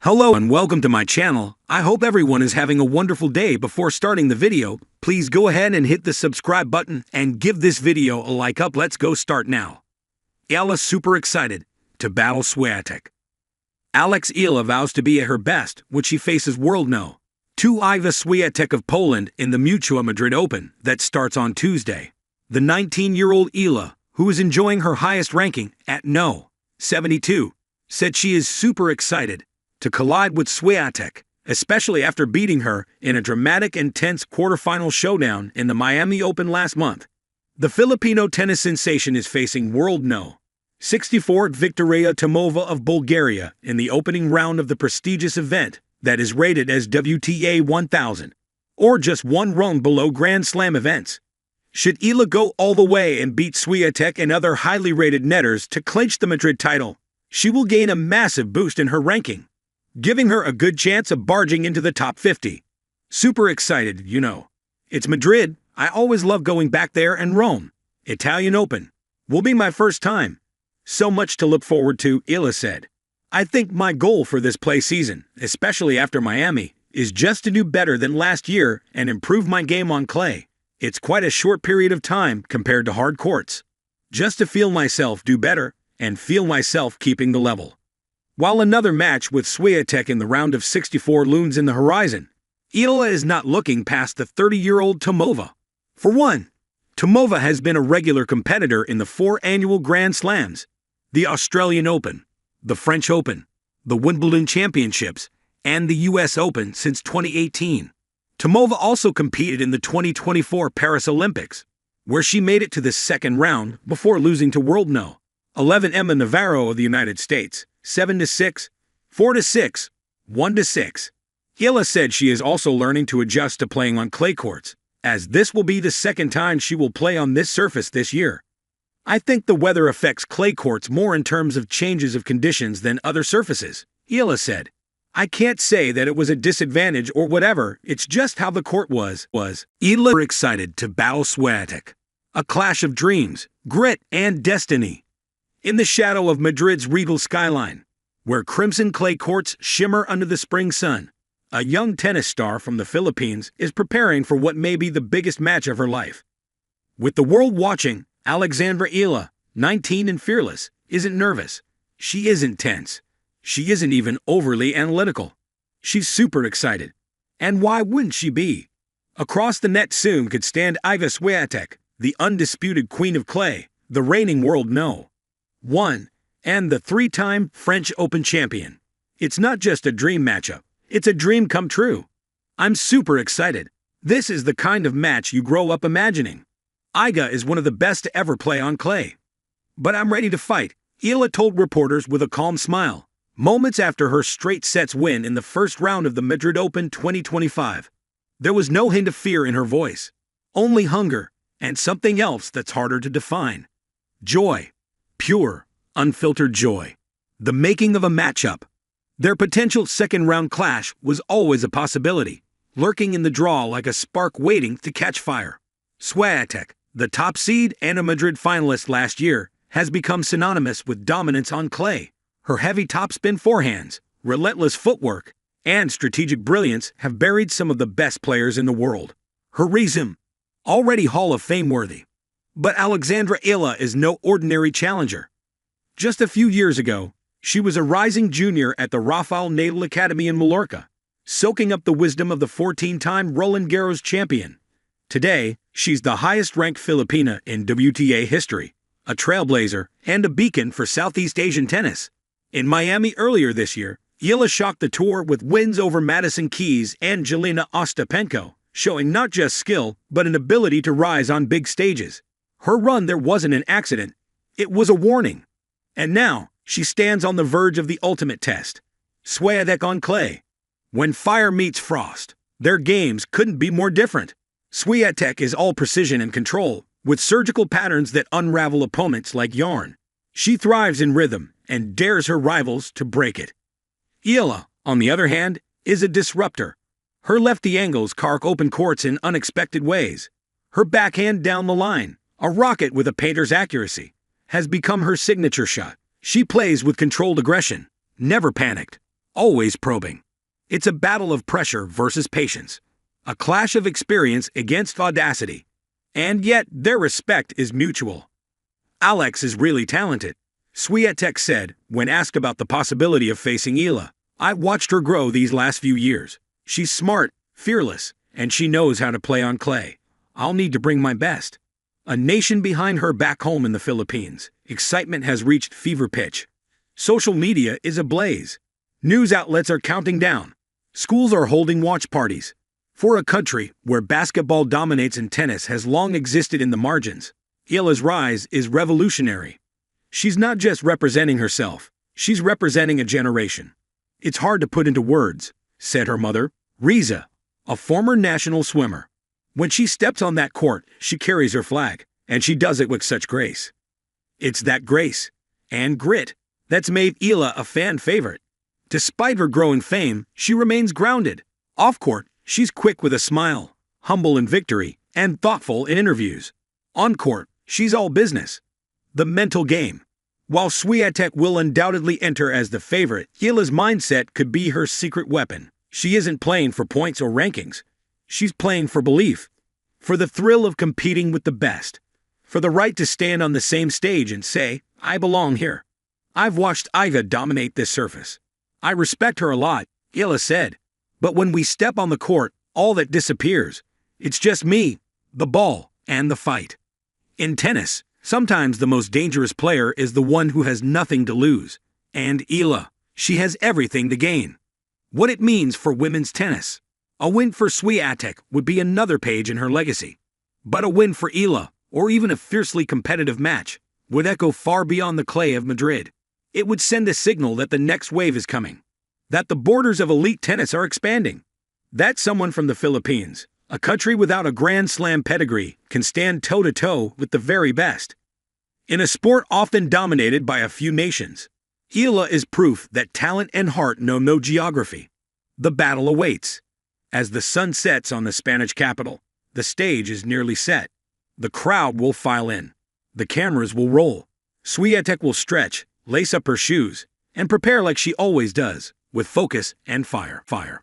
Hello and welcome to my channel. I hope everyone is having a wonderful day. Before starting the video, please go ahead and hit the subscribe button and give this video a like up. Let's go start now. Eala super excited to battle Swiatek. Eala vows to be at her best when she faces World No. 2 Iga Swiatek of Poland in the Mutua Madrid Open that starts on Tuesday. The 19-year-old Eala, who is enjoying her highest ranking at No. 72, said she is super excited to collide with Swiatek, especially after beating her in a dramatic, intense quarterfinal showdown in the Miami Open last month. The Filipino tennis sensation is facing World No. 64 Victoria Tomova of Bulgaria in the opening round of the prestigious event that is rated as WTA 1000, or just one rung below Grand Slam events. Should Eala go all the way and beat Swiatek and other highly rated netters to clinch the Madrid title, she will gain a massive boost in her ranking, giving her a good chance of barging into the top 50. Super excited, you know. It's Madrid. I always love going back there, and Rome. Italian Open will be my first time. So much to look forward to, Eala said. I think my goal for this play season, especially after Miami, is just to do better than last year and improve my game on clay. It's quite a short period of time compared to hard courts. Just to feel myself do better and feel myself keeping the level. While another match with Swiatek in the round of 64 looms in the horizon, Eala is not looking past the 30-year-old Tomova. For one, Tomova has been a regular competitor in the 4 annual Grand Slams, the Australian Open, the French Open, the Wimbledon Championships, and the US Open since 2018. Tomova also competed in the 2024 Paris Olympics, where she made it to the second round before losing to World No. 11 Emma Navarro of the United States, 7-6, 4-6, 1-6. Eala said she is also learning to adjust to playing on clay courts, as this will be the second time she will play on this surface this year. I think the weather affects clay courts more in terms of changes of conditions than other surfaces, Eala said. I can't say that it was a disadvantage or whatever, it's just how the court was. Eala excited to battle Swiatek. A clash of dreams, grit, and destiny. In the shadow of Madrid's regal skyline, where crimson clay courts shimmer under the spring sun, a young tennis star from the Philippines is preparing for what may be the biggest match of her life. With the world watching, Alexandra Eala, 19 and fearless, isn't nervous. She isn't tense. She isn't even overly analytical. She's super excited. And why wouldn't she be? Across the net soon could stand Iga Swiatek, the undisputed queen of clay, the reigning World No. 1, and the 3-time French Open champion. It's not just a dream matchup, it's a dream come true. I'm super excited. This is the kind of match you grow up imagining. Iga is one of the best to ever play on clay. But I'm ready to fight, Eala told reporters with a calm smile, moments after her straight sets win in the first round of the Madrid Open 2025. There was no hint of fear in her voice, only hunger, and something else that's harder to define. Joy. Pure, unfiltered joy. The making of a matchup. Their potential second-round clash was always a possibility, lurking in the draw like a spark waiting to catch fire. Swiatek, the top seed and a Madrid finalist last year, has become synonymous with dominance on clay. Her heavy topspin forehands, relentless footwork, and strategic brilliance have buried some of the best players in the world. Her resume, already Hall of Fame worthy. But Alexandra Eala is no ordinary challenger. Just a few years ago, she was a rising junior at the Rafael Nadal Academy in Mallorca, soaking up the wisdom of the 14-time Roland Garros champion. Today, she's the highest-ranked Filipina in WTA history, a trailblazer and a beacon for Southeast Asian tennis. In Miami earlier this year, Eala shocked the tour with wins over Madison Keys and Jelena Ostapenko, showing not just skill, but an ability to rise on big stages. Her run there wasn't an accident, it was a warning. And now, she stands on the verge of the ultimate test. Swiatek on clay. When fire meets frost, their games couldn't be more different. Swiatek is all precision and control, with surgical patterns that unravel opponents like yarn. She thrives in rhythm and dares her rivals to break it. Eala, on the other hand, is a disruptor. Her lefty angles cark open courts in unexpected ways. Her backhand down the line, a rocket with a painter's accuracy, has become her signature shot. She plays with controlled aggression, never panicked, always probing. It's a battle of pressure versus patience, a clash of experience against audacity. And yet, their respect is mutual. Alex is really talented, Swiatek said when asked about the possibility of facing Eala. I watched her grow these last few years. She's smart, fearless, and she knows how to play on clay. I'll need to bring my best. A nation behind her back home in the Philippines, excitement has reached fever pitch. Social media is ablaze. News outlets are counting down. Schools are holding watch parties. For a country where basketball dominates and tennis has long existed in the margins, Eala's rise is revolutionary. She's not just representing herself, she's representing a generation. It's hard to put into words, said her mother, Riza, a former national swimmer. When she steps on that court, she carries her flag, and she does it with such grace. It's that grace and grit that's made Eala a fan favorite. Despite her growing fame, she remains grounded. Off-court, she's quick with a smile, humble in victory, and thoughtful in interviews. On-court, she's all business. The mental game. While Swiatek will undoubtedly enter as the favorite, Eala's mindset could be her secret weapon. She isn't playing for points or rankings. She's playing for belief, for the thrill of competing with the best, for the right to stand on the same stage and say, I belong here. I've watched Iga dominate this surface. I respect her a lot, Eala said. But when we step on the court, all that disappears. It's just me, the ball, and the fight. In tennis, sometimes the most dangerous player is the one who has nothing to lose. And Eala, she has everything to gain. What it means for women's tennis. A win for Swiatek would be another page in her legacy. But a win for Eala, or even a fiercely competitive match, would echo far beyond the clay of Madrid. It would send a signal that the next wave is coming, that the borders of elite tennis are expanding, that someone from the Philippines, a country without a Grand Slam pedigree, can stand toe-to-toe with the very best. In a sport often dominated by a few nations, Eala is proof that talent and heart know no geography. The battle awaits. As the sun sets on the Spanish capital, the stage is nearly set. The crowd will file in. The cameras will roll. Swiatek will stretch, lace up her shoes, and prepare like she always does, with focus and fire.